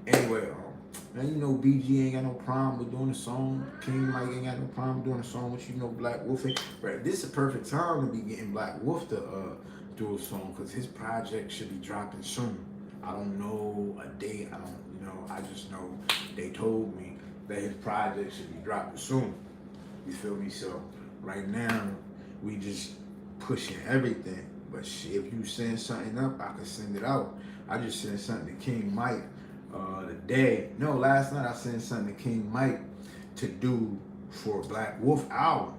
Anyway, now BG ain't got no problem with doing a song. King Mike ain't got no problem doing a song with Black Wolf. Right, this is a perfect time to be getting Black Wolf to do a song because his project should be dropping soon. I don't know a date. I just know they told me that his project should be dropping soon. You feel me? So right now we just pushing everything. But shit, if you send something up, I can send it out. I just sent something to King Mike last night I sent something to King Mike to do for Black Wolf album.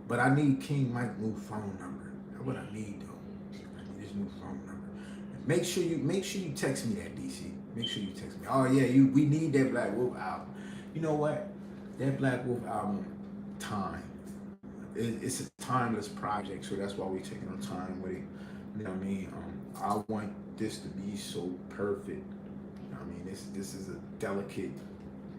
But I need King Mike's new phone number. That's what I need though. I need his new phone number. Make sure you text me that, DC. Make sure you text me. Oh yeah, we need that Black Wolf album. You know what? That Black Wolf album, time. It's a timeless project, so that's why we're taking our time with it. You know what I mean? I want this to be so perfect. This is a delicate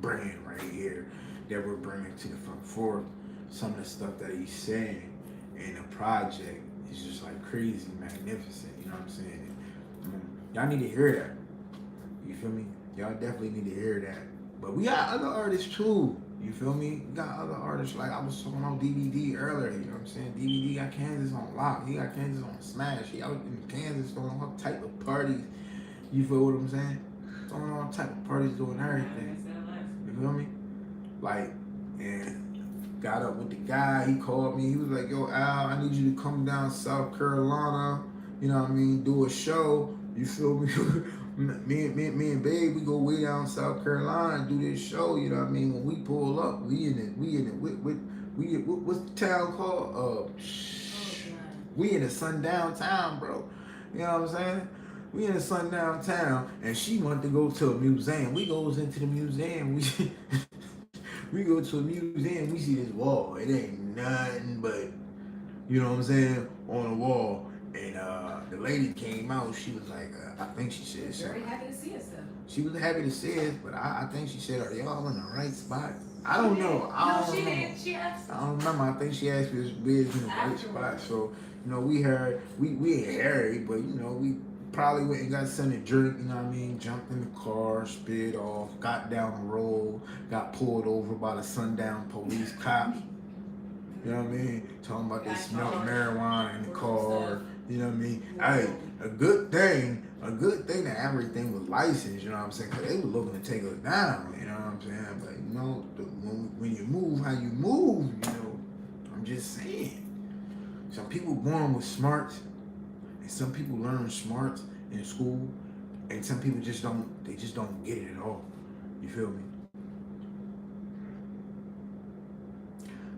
brand right here that we're bringing to the front forth. Some of the stuff that he's saying in the project is just like crazy, magnificent. You know what I'm saying? Y'all need to hear that. You feel me? Y'all definitely need to hear that. But we got other artists too. You feel me? We got other artists, like I was talking about DVD earlier. You know what I'm saying? DVD got Kansas on lock. He got Kansas on smash. He out in Kansas doing all type of parties. You feel what I'm saying? Doing all type of parties, doing everything. You feel me? Like, and got up with the guy. He called me. He was like, yo, Al, I need you to come down South Carolina. You know what I mean? Do a show. You feel me? me and Babe, we go way down South Carolina and do this show. You know what I mean? When we pull up, we in it. What's the town called? We in the sundown town, bro. You know what I'm saying? We in the sundown town, and she wanted to go to a museum. We goes into the museum. We go to a museum. We see this wall. It ain't nothing but, you know what I'm saying, on the wall. And the lady came out. She was like, I think she said something. Very happy to see us though. She was happy to see us, but I think she said, are y'all in the right spot? I don't know. I don't know. She asked. I don't remember. I think she asked me if we was in the right spot. So, we heard, we ain't married, but, we probably went and got something to drink, you know what I mean? Jumped in the car, sped off, got down the road, got pulled over by the sundown police cops. You know what I mean? Talking about they smelled marijuana in the car. You know what I mean? Hey, a good thing that everything was licensed, you know what I'm saying? Because they were looking to take us down, you know what I'm saying? But, when you move how you move, I'm just saying. Some people born with smarts, and some people learn smarts in school, and some people just don't get it at all. You feel me?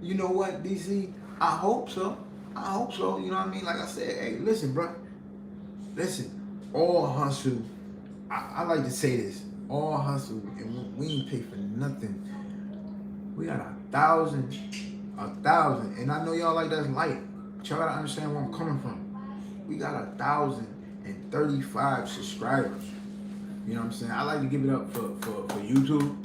You know what, DC? I hope so. I hope so. You know what I mean? Like I said, hey, listen, bro. Listen, all hustle. I like to say this. All hustle, and we ain't pay for nothing. We got 1,000, and I know y'all like that's light. But y'all gotta understand where I'm coming from. We got 1,035 subscribers. You know what I'm saying? I like to give it up for YouTube.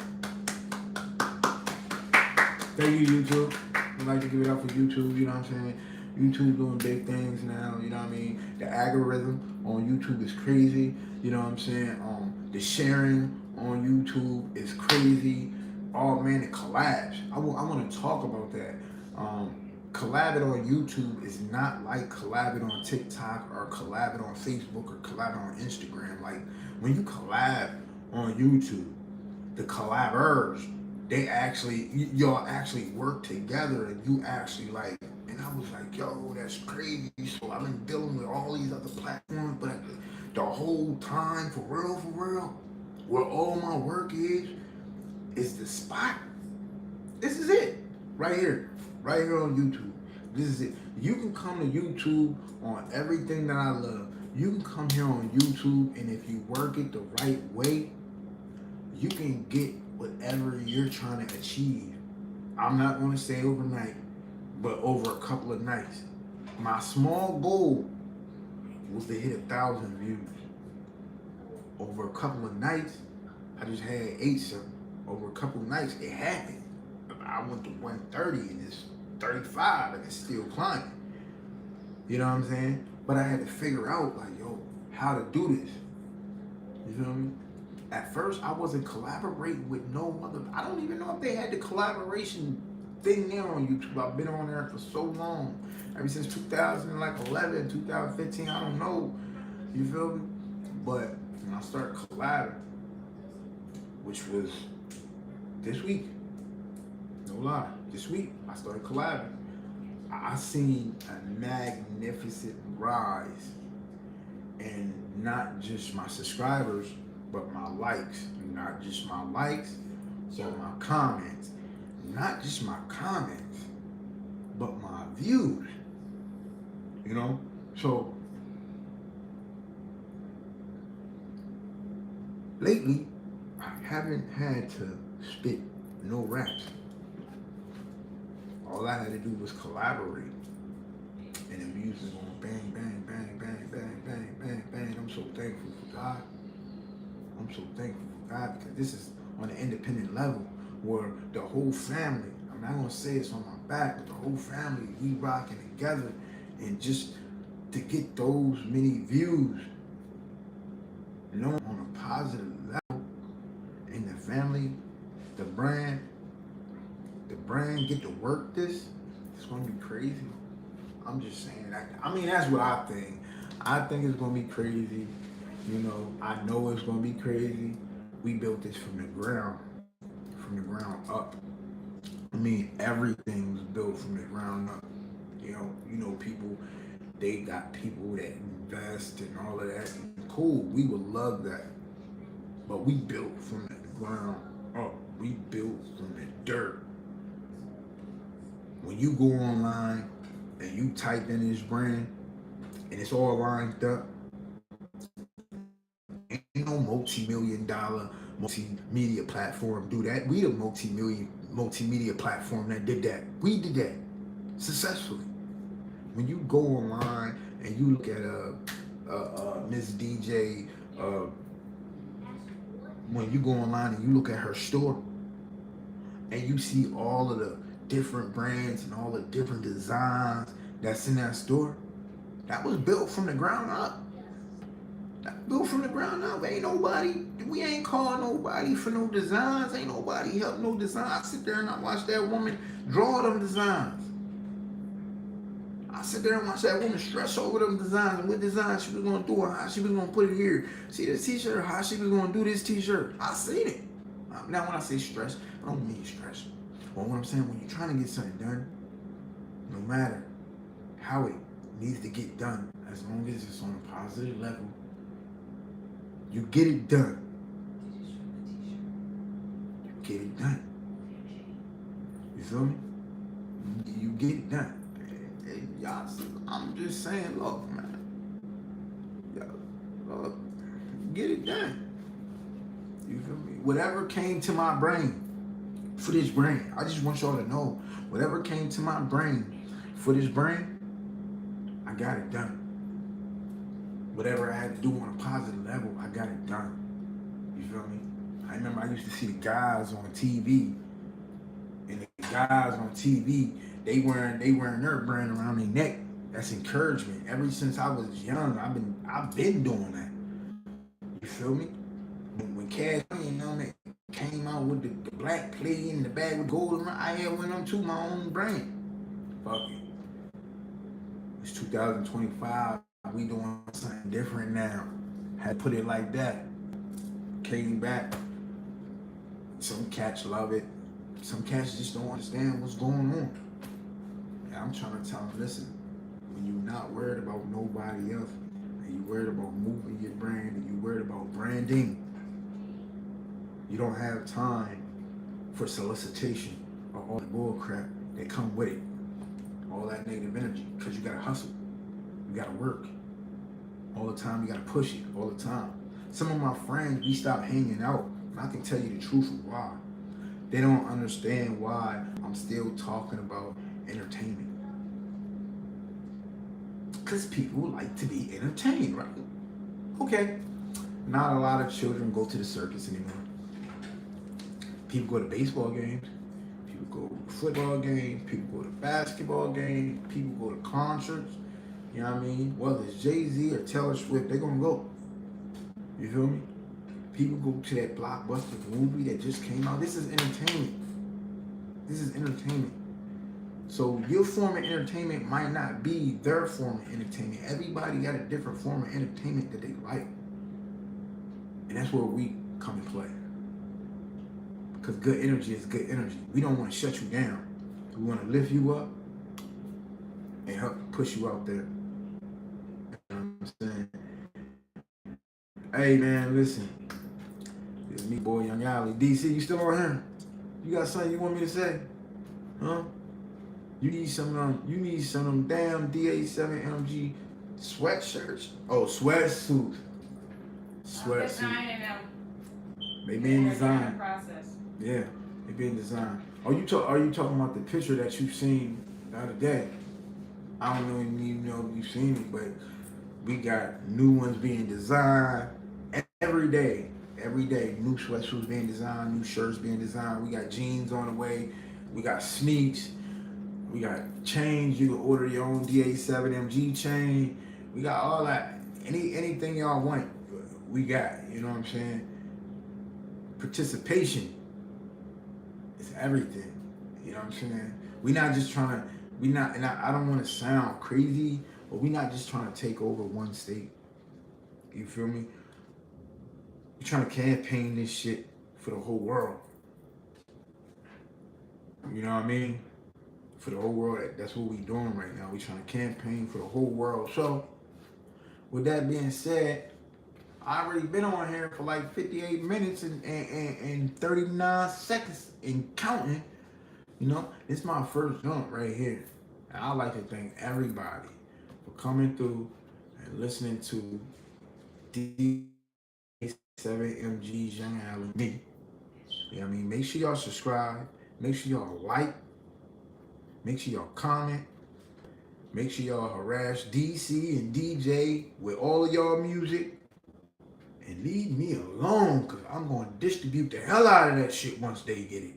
Thank you, YouTube. I like to give it up for YouTube. You know what I'm saying? YouTube doing big things now. You know what I mean? The algorithm on YouTube is crazy. You know what I'm saying? The sharing on YouTube is crazy. Oh man, the collabs. I want to talk about that. Collabing on YouTube is not like collabing on TikTok or collabing on Facebook or collabing on Instagram. Like when you collab on YouTube, the collabers, y'all actually work together and you actually like, and I was like, yo, that's crazy. So I've been dealing with all these other platforms, but the whole time, for real, where all my work is the spot. This is it. Right here on YouTube. This is it. You can come to YouTube on everything that I love. You can come here on YouTube, and if you work it the right way, you can get whatever you're trying to achieve. I'm not going to say overnight, but over a couple of nights. My small goal was to hit 1,000 views. Over a couple of nights, I just had 8 something. Over a couple of nights, it happened. I went to 130 and it's 35 and it's still climbing. You know what I'm saying? But I had to figure out, like, yo, how to do this. You feel me? At first, I wasn't collaborating with no other. I don't even know if they had the collaboration thing there on YouTube. I've been on there for so long. Ever since 2011, 2015, I don't know. You feel me? But when I started collabing, which was this week, no lie, this week, I started collabing. I seen a magnificent rise in not just my subscribers, but my likes. Not just my likes, but my comments. Not just my comments, but my views. You know? So, lately, I haven't had to spit no raps. All I had to do was collaborate. And the music was going bang, bang, bang, bang, bang, bang, bang, bang. I'm so thankful for God. I'm so thankful for God because this is on an independent level where the whole family, I'm not going to say it's on my back, but the whole family, we rocking together. And just to get those many views, you know, on a positive level, and the family, the brand get to work this, it's going to be crazy. I'm just saying that. I mean, that's what I think. I think it's going to be crazy. You know, I know it's going to be crazy. We built this from the ground up. I mean, everything was built from the ground up. You know, people, they got people that invest and all of that. Cool, we would love that. But we built from the ground up. We built from the dirt. When you go online and you type in this brand and it's all lined up, ain't no multi-million-dollar multimedia platform do that. We the multimedia platform that did that. We did that successfully. When you go online and you look at Miss DJ, when you go online and you look at her store and you see all of the different brands and all the different designs that's in that store, that was built from the ground up. Built from the ground up. We ain't calling nobody for no designs. Ain't nobody help no design. I sit there and I watch that woman draw them designs. I sit there and watch that woman stress over them designs and what design she was going to do or how she was going to put it here. See this t-shirt, how she was going to do this t-shirt. I seen it. Now when I say stress, I don't mean stress. But what I'm saying, when you're trying to get something done, no matter how it needs to get done, as long as it's on a positive level, you get it done. You get it done. You feel me? you get it done. Y'all, I'm just saying, look, man. Y'all, look, get it done. You feel me? Whatever came to my brain for this brain, I just want y'all to know, whatever came to my brain for this brain, I got it done. Whatever I had to do on a positive level, I got it done. You feel me? I remember I used to see the guys on TV, and the guys on TV, they wearing their brand around their neck. That's encouragement. Ever since I was young, I've been doing that. You feel me? When Cash Money came out with the black plate in the bag with gold around, I had went on to my own brand. Fuck it. It's 2025. We doing something different now. Had to put it like that. Came back. Some cats love it. Some cats just don't understand what's going on. And I'm trying to tell them, listen, when you're not worried about nobody else, and you're worried about moving your brand, and you're worried about branding, you don't have time for solicitation or all the bull crap that come with it. All that negative energy, because you gotta hustle. You gotta work. All the time, you gotta push it, all the time. Some of my friends, we stopped hanging out. And I can tell you the truth of why. They don't understand why I'm still talking about entertainment. Because people like to be entertained, right? Okay. Not a lot of children go to the circus anymore. People go to baseball games. People go to football games. People go to basketball games. People go to concerts. You know what I mean? Whether it's Jay-Z or Taylor Swift, they're going to go. You feel me? People go to that blockbuster movie that just came out. This is entertainment. This is entertainment. So your form of entertainment might not be their form of entertainment. Everybody got a different form of entertainment that they like. And that's where we come and play. Because good energy is good energy. We don't want to shut you down. We want to lift you up and help push you out there. You know what I'm saying? Hey man, listen. It's me, boy, YUNGALY. DC, you still on here? You got something you want me to say? Huh? You need some of them damn DA7MG sweatshirts. Oh, sweatsuits. Designing them. They being designed. Process. Yeah, they being designed. Are you talking about the picture that you've seen the other day? I don't even know if you've seen it, but we got new ones being designed every day. Every day, new sweatsuits being designed, new shirts being designed. We got jeans on the way. We got sneaks. We got chains. You can order your own DA7MG chain. We got all that. Anything y'all want, we got. You know what I'm saying? Participation is everything. You know what I'm saying? We're not just trying to. And I don't want to sound crazy, but we're not just trying to take over one state. You feel me? We're trying to campaign this shit for the whole world. You know what I mean? For the whole world. That's what we're doing right now. We're trying to campaign for the whole world. So, with that being said, I already been on here for like 58 minutes and 39 seconds and counting. You know, this is my first jump right here. And I like to thank everybody for coming through and listening to D7MG's YUNGALY, me. You know what I mean? Make sure y'all subscribe. Make sure y'all like. Make sure y'all comment. Make sure y'all harass DC and DJ with all of y'all music. And leave me alone, because I'm going to distribute the hell out of that shit once they get it.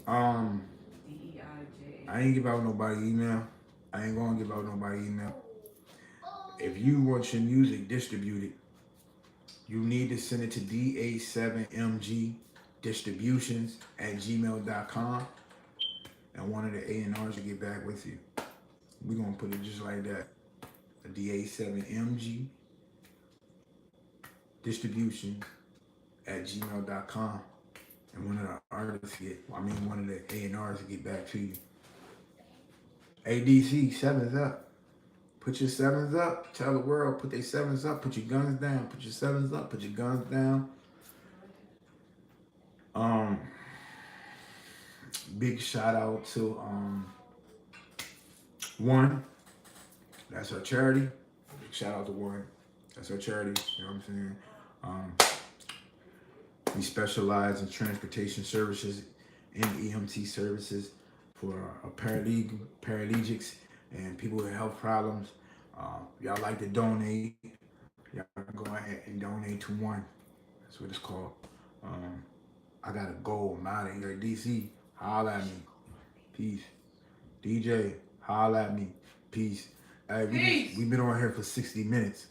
I ain't give out nobody email. I ain't gonna give out nobody email. If you want your music distributed, you need to send it to DA7MG distributions at gmail.com, and one of the A&Rs will get back with you. We're gonna put it just like that. A DA7MG distribution at gmail.com. And one of the artists one of the A&Rs will get back to you. ADC, sevens up. Put your sevens up. Tell the world, put their sevens up. Put your guns down. Put your sevens up. Put your guns down. Big shout out to One. That's our charity. Big shout out to One. That's our charity. You know what I'm saying? Um, we specialize in transportation services and EMT services for paralegals and people with health problems. Y'all like to donate? Y'all can go ahead and donate to One. That's what it's called. Um, I gotta go. I'm out of here. DC, holla at me. Peace. DJ, holla at me. Peace. Hey, Peace. we've been on here for 60 minutes.